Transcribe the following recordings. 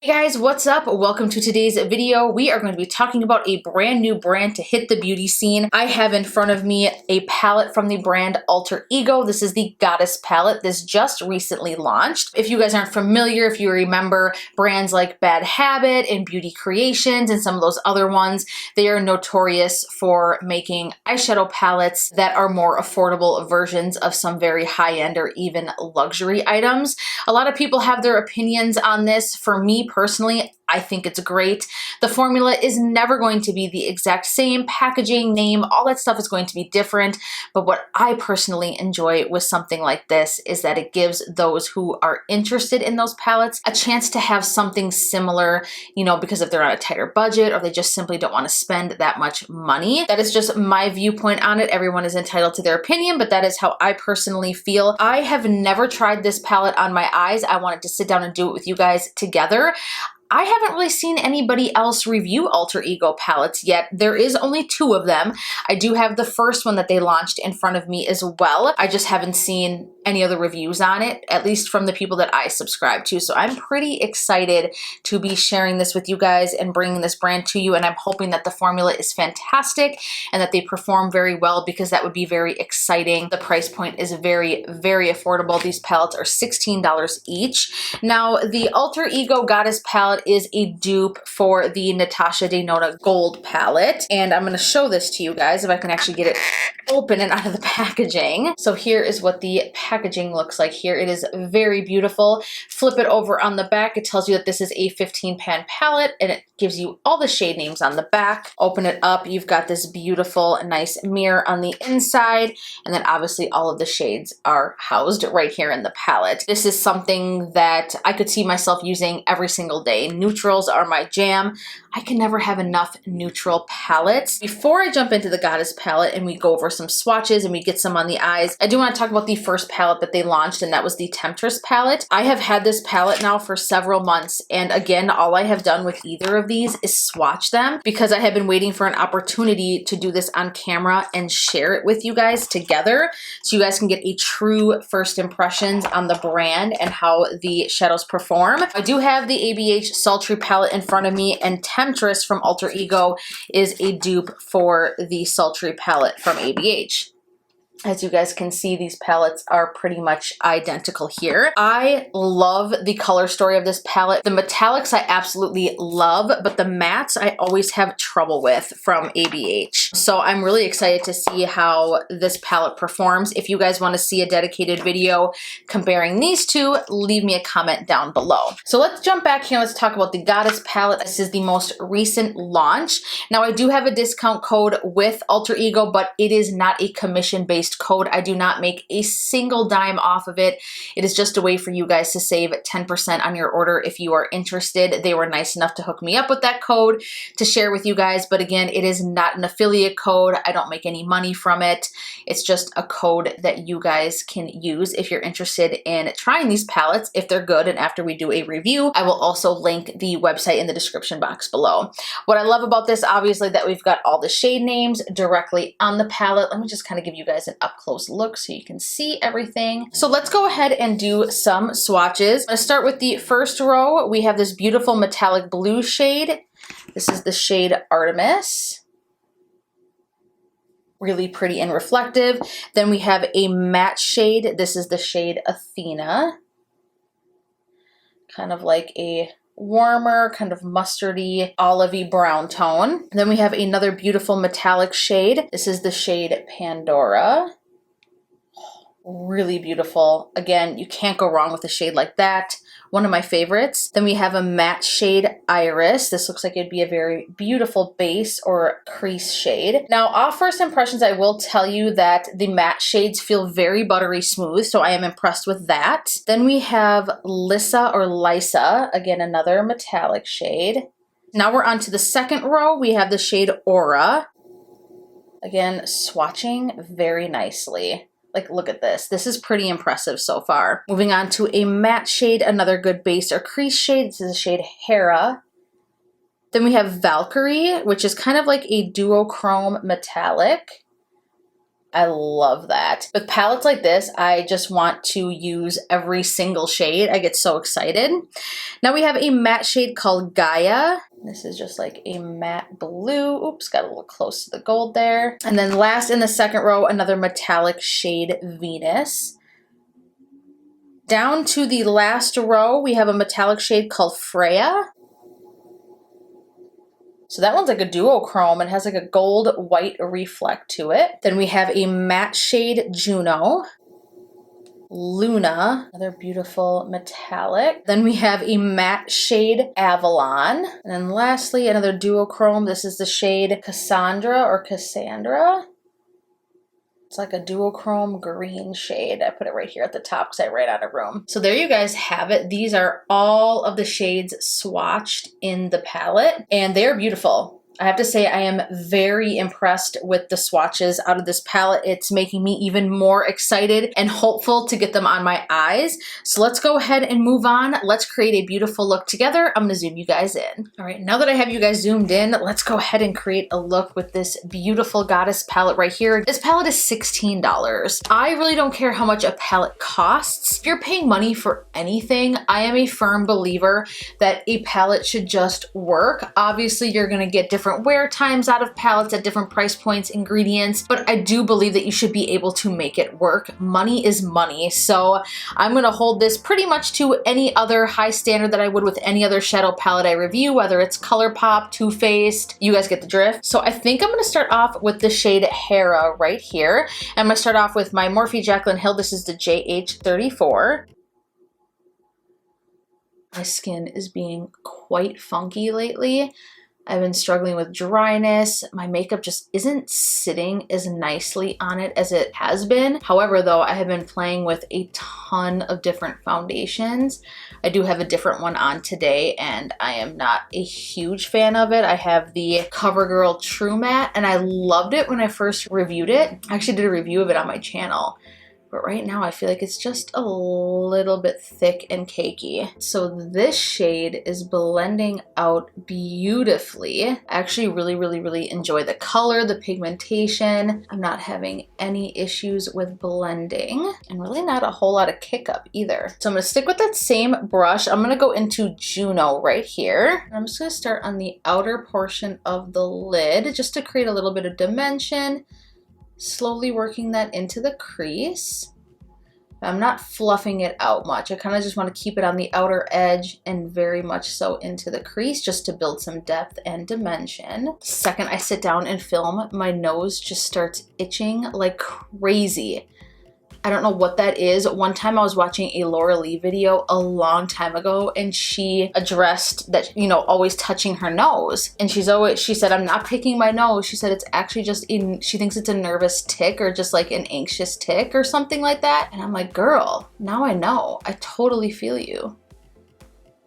Hey guys, what's up? Welcome to today's video. We are going to be talking about a brand new brand to hit the beauty scene. I have in front of me a palette from the brand Alter Ego. This is the Goddess palette. This just recently launched. If you guys aren't familiar, if you remember brands like Bad Habit and Beauty Creations and some of those other ones, they are notorious for making eyeshadow palettes that are more affordable versions of some very high-end or even luxury items. A lot of people have their opinions on this. For me personally, I think it's great. The formula is never going to be the exact same. Packaging, name, all that stuff is going to be different. But what I personally enjoy with something like this is that it gives those who are interested in those palettes a chance to have something similar, you know, because if they're on a tighter budget or they just simply don't want to spend that much money. That is just my viewpoint on it. Everyone is entitled to their opinion, but that is how I personally feel. I have never tried this palette on my eyes. I wanted to sit down and do it with you guys together. I haven't really seen anybody else review Alter Ego palettes yet. There is only 2 of them. I do have the first one that they launched in front of me as well. I just haven't seen any other reviews on it, at least from the people that I subscribe to. So I'm pretty excited to be sharing this with you guys and bringing this brand to you. And I'm hoping that the formula is fantastic and that they perform very well, because that would be very exciting. The price point is very, very affordable. These palettes are $16 each. Now, the Alter Ego Goddess palette is a dupe for the Natasha Denona Gold palette. And I'm going to show this to you guys if I can actually get it open and out of the packaging. So here is what the packaging looks like here. It is very beautiful. Flip it over on the back. It tells you that this is a 15-pan palette, and it gives you all the shade names on the back. Open it up. You've got this beautiful, nice mirror on the inside. And then obviously all of the shades are housed right here in the palette. This is something that I could see myself using every single day. Neutrals are my jam. I can never have enough neutral palettes. Before I jump into the Goddess palette and we go over some swatches and we get some on the eyes, I do want to talk about the first palette that they launched, and that was the Temptress palette. I have had this palette now for several months, and again, all I have done with either of these is swatch them, because I have been waiting for an opportunity to do this on camera and share it with you guys together, so you guys can get a true first impressions on the brand and how the shadows perform. I do have the ABH Sultry palette in front of me, and Temptress from Alter Ego is a dupe for the Sultry palette from ABH. As you guys can see, these palettes are pretty much identical here. I love the color story of this palette. The metallics I absolutely love, but the mattes I always have trouble with from ABH. So I'm really excited to see how this palette performs. If you guys want to see a dedicated video comparing these two, leave me a comment down below. So let's jump back here. Let's talk about the Goddess palette. This is the most recent launch. Now, I do have a discount code with Alter Ego, but it is not a commission-based code. I do not make a single dime off of it. It is just a way for you guys to save 10% on your order if you are interested. They were nice enough to hook me up with that code to share with you guys, but again, it is not an affiliate code. I don't make any money from it. It's just a code that you guys can use if you're interested in trying these palettes, if they're good. And after we do a review, I will also link the website in the description box below. What I love about this, obviously, that we've got all the shade names directly on the palette. Let me just kind of give you guys an up-close look so you can see everything. So let's go ahead and do some swatches. I'm going to start with the first row. We have this beautiful metallic blue shade. This is the shade Artemis. Really pretty and reflective. Then we have a matte shade. This is the shade Athena. Kind of like a warmer, kind of mustardy, olivey brown tone. Then we have another beautiful metallic shade. This is the shade Pandora. Really beautiful. Again, you can't go wrong with a shade like that. One of my favorites. Then we have a matte shade Iris. This looks like it'd be a very beautiful base or crease shade. Now, off first impressions, I will tell you that the matte shades feel very buttery smooth, so I am impressed with that. Then we have Lisa or Lisa, again, another metallic shade. Now we're on to the second row. We have the shade Aura. Again, swatching very nicely. Like, look at this. This is pretty impressive so far. Moving on to a matte shade, another good base or crease shade. This is the shade Hera. Then we have Valkyrie, which is kind of like a duochrome metallic. I love that. With palettes like this, I just want to use every single shade. I get so excited. Now we have a matte shade called Gaia. This is just like a matte blue. Oops, got a little close to the gold there. And then last in the second row, another metallic shade, Venus. Down to the last row, we have a metallic shade called Freya. So that one's like a duochrome and has like a gold white reflect to it. Then we have a matte shade Juno, Luna, another beautiful metallic. Then we have a matte shade Avalon. And then lastly, another duochrome. This is the shade Cassandra or Cassandra. It's like a duochrome green shade. I put it right here at the top because I ran out of room. So there you guys have it. These are all of the shades swatched in the palette, and they're beautiful. I have to say I am very impressed with the swatches out of this palette. It's making me even more excited and hopeful to get them on my eyes. So let's go ahead and move on. Let's create a beautiful look together. I'm gonna zoom you guys in. All right, now that I have you guys zoomed in, let's go ahead and create a look with this beautiful Goddess palette right here. This palette is $16. I really don't care how much a palette costs. If you're paying money for anything, I am a firm believer that a palette should just work. Obviously, you're gonna get different wear times out of palettes at different price points, ingredients, but I do believe that you should be able to make it work. Money is money, so I'm gonna hold this pretty much to any other high standard that I would with any other shadow palette I review, whether it's ColourPop, Too Faced, you guys get the drift. So I think I'm gonna start off with the shade Hera right here. I'm gonna start off with my Morphe Jaclyn Hill. This is the JH34. My skin is being quite funky lately. I've been struggling with dryness. My makeup just isn't sitting as nicely on it as it has been. However, though, I have been playing with a ton of different foundations. I do have a different one on today, and I am not a huge fan of it. I have the CoverGirl True Matte, and I loved it when I first reviewed it. I actually did a review of it on my channel. But right now I feel like it's just a little bit thick and cakey. So this shade is blending out beautifully. I actually really enjoy the color, the pigmentation. I'm not having any issues with blending, and really not a whole lot of kick up either. So I'm gonna stick with that same brush. I'm gonna go into Juno right here. I'm just gonna start on the outer portion of the lid just to create a little bit of dimension. Slowly working that into the crease. I'm not fluffing it out much. I kind of just want to keep it on the outer edge and very much so into the crease just to build some depth and dimension. The second I sit down and film, my nose just starts itching like crazy. I don't know what that is. One time I was watching a Laura Lee video a long time ago, and she addressed that, you know, always touching her nose. And she said, I'm not picking my nose. She said it's actually just she thinks it's a nervous tick or just like an anxious tick or something like that. And I'm like, girl, now I know. I totally feel you.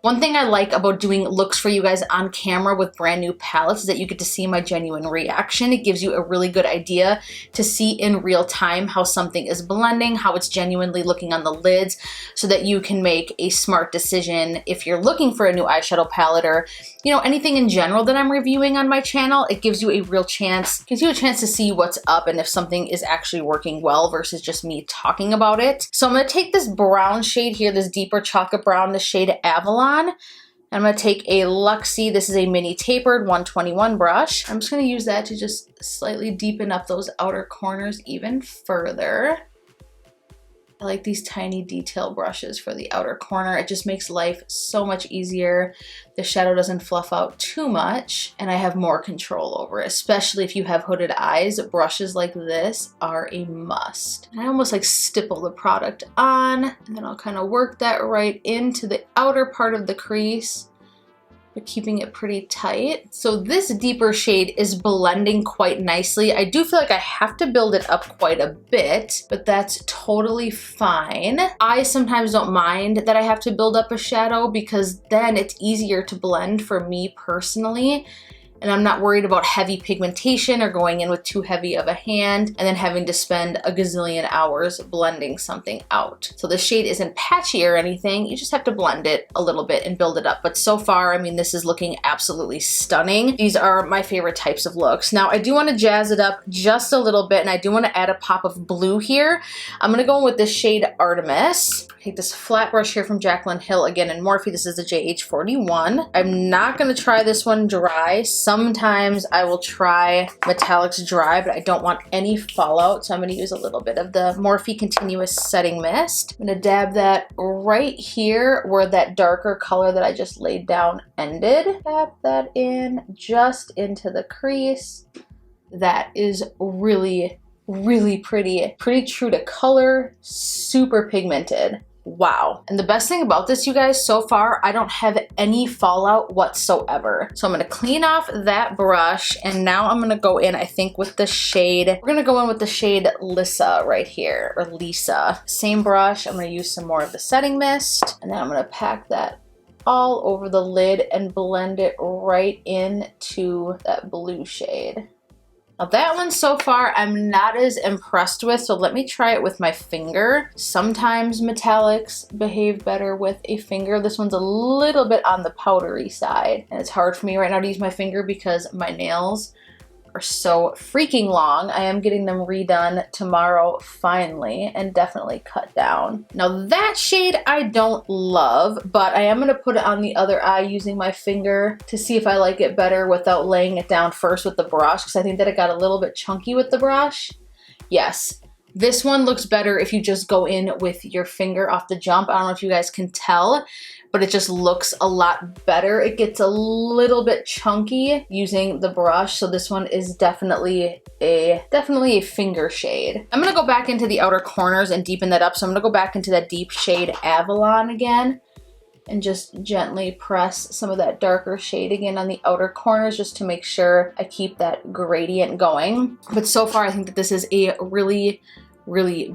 One thing I like about doing looks for you guys on camera with brand new palettes is that you get to see my genuine reaction. It gives you a really good idea to see in real time how something is blending, how it's genuinely looking on the lids, so that you can make a smart decision if you're looking for a new eyeshadow palette or, you know, anything in general that I'm reviewing on my channel. It gives you a real chance, gives you a chance to see what's up and if something is actually working well versus just me talking about it. So I'm gonna take this brown shade here, this deeper chocolate brown, the shade Avalon. I'm going to take a Luxie, this is a mini tapered 121 brush. I'm just going to use that to just slightly deepen up those outer corners even further. I like these tiny detail brushes for the outer corner. It just makes life so much easier. The shadow doesn't fluff out too much, and I have more control over it, especially if you have hooded eyes. Brushes like this are a must. And I almost like stipple the product on, and then I'll kind of work that right into the outer part of the crease, but keeping it pretty tight. So this deeper shade is blending quite nicely. I do feel like I have to build it up quite a bit, but that's totally fine. I sometimes don't mind that I have to build up a shadow because then it's easier to blend for me personally. and I'm not worried about heavy pigmentation or going in with too heavy of a hand and then having to spend a gazillion hours blending something out. So the shade isn't patchy or anything, you just have to blend it a little bit and build it up. But so far, I mean, this is looking absolutely stunning. These are my favorite types of looks. Now I do want to jazz it up just a little bit, and I do want to add a pop of blue here. I'm gonna go in with this shade Artemis. Take this flat brush here from Jaclyn Hill, again in Morphe. This is the JH41. I'm not gonna try this one dry. Sometimes I will try metallics dry, but I don't want any fallout, so I'm gonna use a little bit of the Morphe Continuous Setting Mist. I'm gonna dab that right here where that darker color that I just laid down ended. Dab that in just into the crease. That is really pretty. Pretty true to color, super pigmented. Wow. And the best thing about this, you guys, so far, I don't have any fallout whatsoever. So I'm gonna clean off that brush, and now I'm gonna go in, I think, with the shade, we're gonna go in with the shade Lisa right here, or Lisa. Same brush, I'm gonna use some more of the setting mist, and then I'm gonna pack that all over the lid and blend it right into that blue shade. Now that one so far I'm not as impressed with, so let me try it with my finger. Sometimes metallics behave better with a finger. This one's a little bit on the powdery side, and it's hard for me right now to use my finger because my nails are so freaking long. I am getting them redone tomorrow finally, and definitely cut down. Now that shade I don't love, but I am gonna put it on the other eye using my finger to see if I like it better without laying it down first with the brush, because I think that it got a little bit chunky with the brush. Yes, this one looks better if you just go in with your finger off the jump. I don't know if you guys can tell, but it just looks a lot better. It gets a little bit chunky using the brush, so this one is definitely a finger shade. I'm gonna go back into the outer corners and deepen that up, so I'm gonna go back into that deep shade Avalon again and just gently press some of that darker shade again on the outer corners just to make sure I keep that gradient going. But so far, I think that this is a really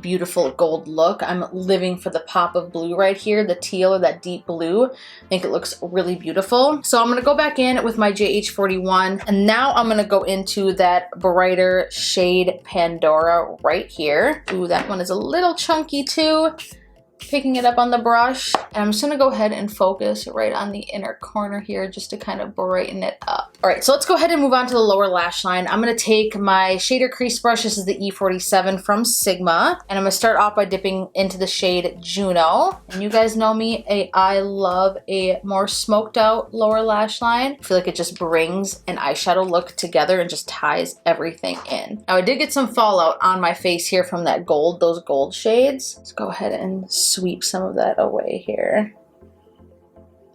beautiful gold look. I'm living for the pop of blue right here, the teal or that deep blue. I think it looks really beautiful. So I'm gonna go back in with my JH41, and now I'm gonna go into that brighter shade Pandora right here. Ooh, that one is a little chunky too. Picking it up on the brush, and I'm just gonna go ahead and focus right on the inner corner here just to kind of brighten it up. All right, so let's go ahead and move on to the lower lash line. I'm gonna take my shader crease brush. This is the E47 from Sigma, and I'm gonna start off by dipping into the shade Juno. And you guys know me, I love a more smoked out lower lash line. I feel like it just brings an eyeshadow look together and just ties everything in. Now I did get some fallout on my face here from that gold, those gold shades. Let's go ahead and sweep some of that away here.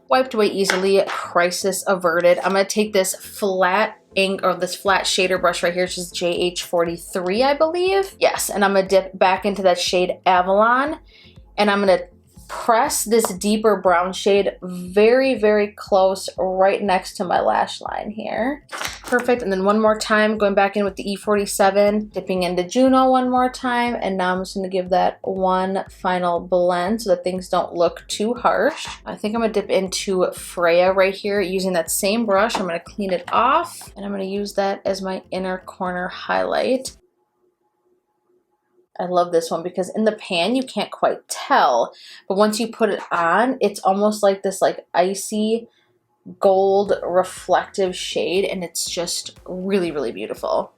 Wiped away easily, crisis averted. I'm gonna take this flat shader brush right here, which is JH43, I believe. Yes, and I'm gonna dip back into that shade Avalon, and I'm gonna press this deeper brown shade very close right next to my lash line here. Perfect. And then one more time, going back in with the E47, dipping into Juno one more time, and now I'm just going to give that one final blend so that things don't look too harsh. I think I'm going to dip into Freya right here using that same brush. I'm going to clean it off, and I'm going to use that as my inner corner highlight. I love this one because in the pan you can't quite tell, but once you put it on, it's almost like this like icy gold reflective shade, and it's just really beautiful.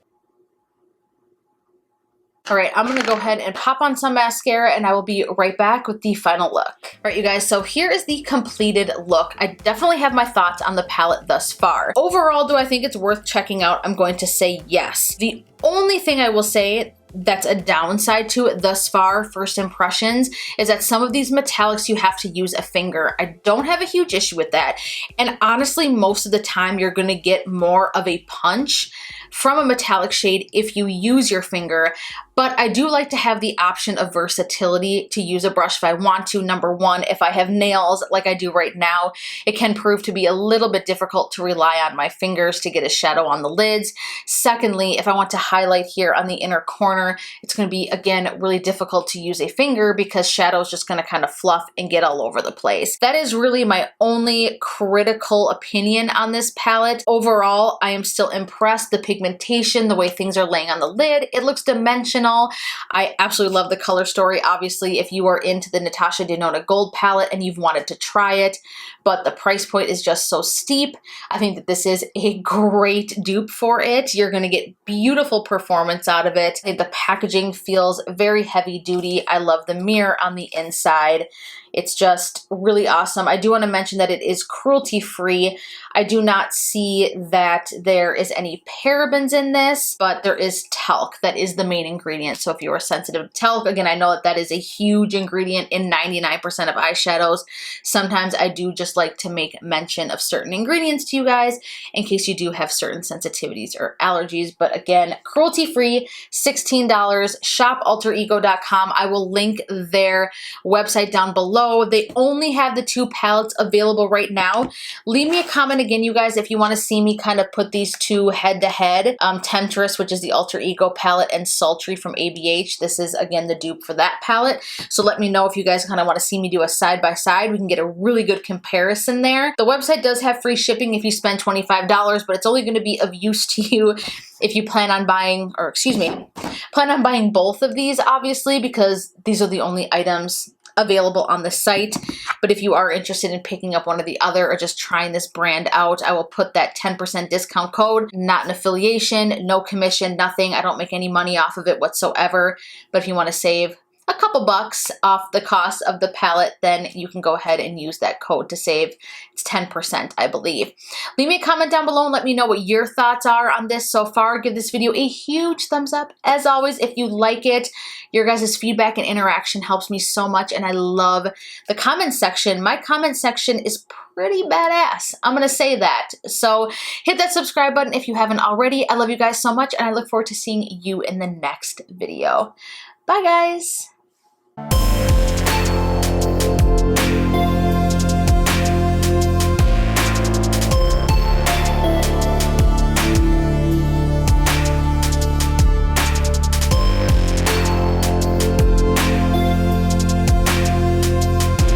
All right, I'm gonna go ahead and pop on some mascara, and I will be right back with the final look. All right, you guys, so here is the completed look. I definitely have my thoughts on the palette thus far. Overall, do I think it's worth checking out? I'm going to say yes. The only thing I will say that's a downside to it thus far, first impressions, is that some of these metallics you have to use a finger. I don't have a huge issue with that. And honestly, most of the time you're gonna get more of a punch from a metallic shade if you use your finger, but I do like to have the option of versatility to use a brush if I want to. Number one, if I have nails like I do right now, it can prove to be a little bit difficult to rely on my fingers to get a shadow on the lids. Secondly, if I want to highlight here on the inner corner, it's going to be, again, really difficult to use a finger because shadow is just going to kind of fluff and get all over the place. That is really my only critical opinion on this palette. Overall, I am still impressed. The pigmentation, the way things are laying on the lid, it looks dimensional. I absolutely love the color story. Obviously, if you are into the Natasha Denona Gold palette and you've wanted to try it, but the price point is just so steep, I think that this is a great dupe for it. You're gonna get beautiful performance out of it. The packaging feels very heavy duty. I love the mirror on the inside. It's just really awesome. I do want to mention that it is cruelty-free. I do not see that there is any parabens in this, but there is talc. That is the main ingredient. So if you are sensitive to talc, again, I know that that is a huge ingredient in 99% of eyeshadows. Sometimes I do just like to make mention of certain ingredients to you guys in case you do have certain sensitivities or allergies. But again, cruelty-free, $16. Shop.alterego.com. I will link their website down below. They only have the 2 palettes available right now. Leave me a comment again, you guys, if you want to see me kind of put these two head to head. Temptress, which is the Alter Ego palette, and Sultry from ABH. This is, again, the dupe for that palette. So let me know if you guys kind of want to see me do a side by side. We can get a really good comparison there. The website does have free shipping if you spend $25, but it's only going to be of use to you if you plan on buying, or excuse me, plan on buying both of these, obviously, because these are the only items available on the site. But if you are interested in picking up one or the other or just trying this brand out, I will put that 10% discount code. Not an affiliation, no commission, nothing. I don't make any money off of it whatsoever. But if you want to save a couple bucks off the cost of the palette, then you can go ahead and use that code to save. It's 10%, I believe. Leave me a comment down below and let me know what your thoughts are on this so far. Give this video a huge thumbs up. As always, if you like it, your guys' feedback and interaction helps me so much, and I love the comment section. My comment section is pretty badass. I'm gonna say that. So hit that subscribe button if you haven't already. I love you guys so much, and I look forward to seeing you in the next video. Bye, guys.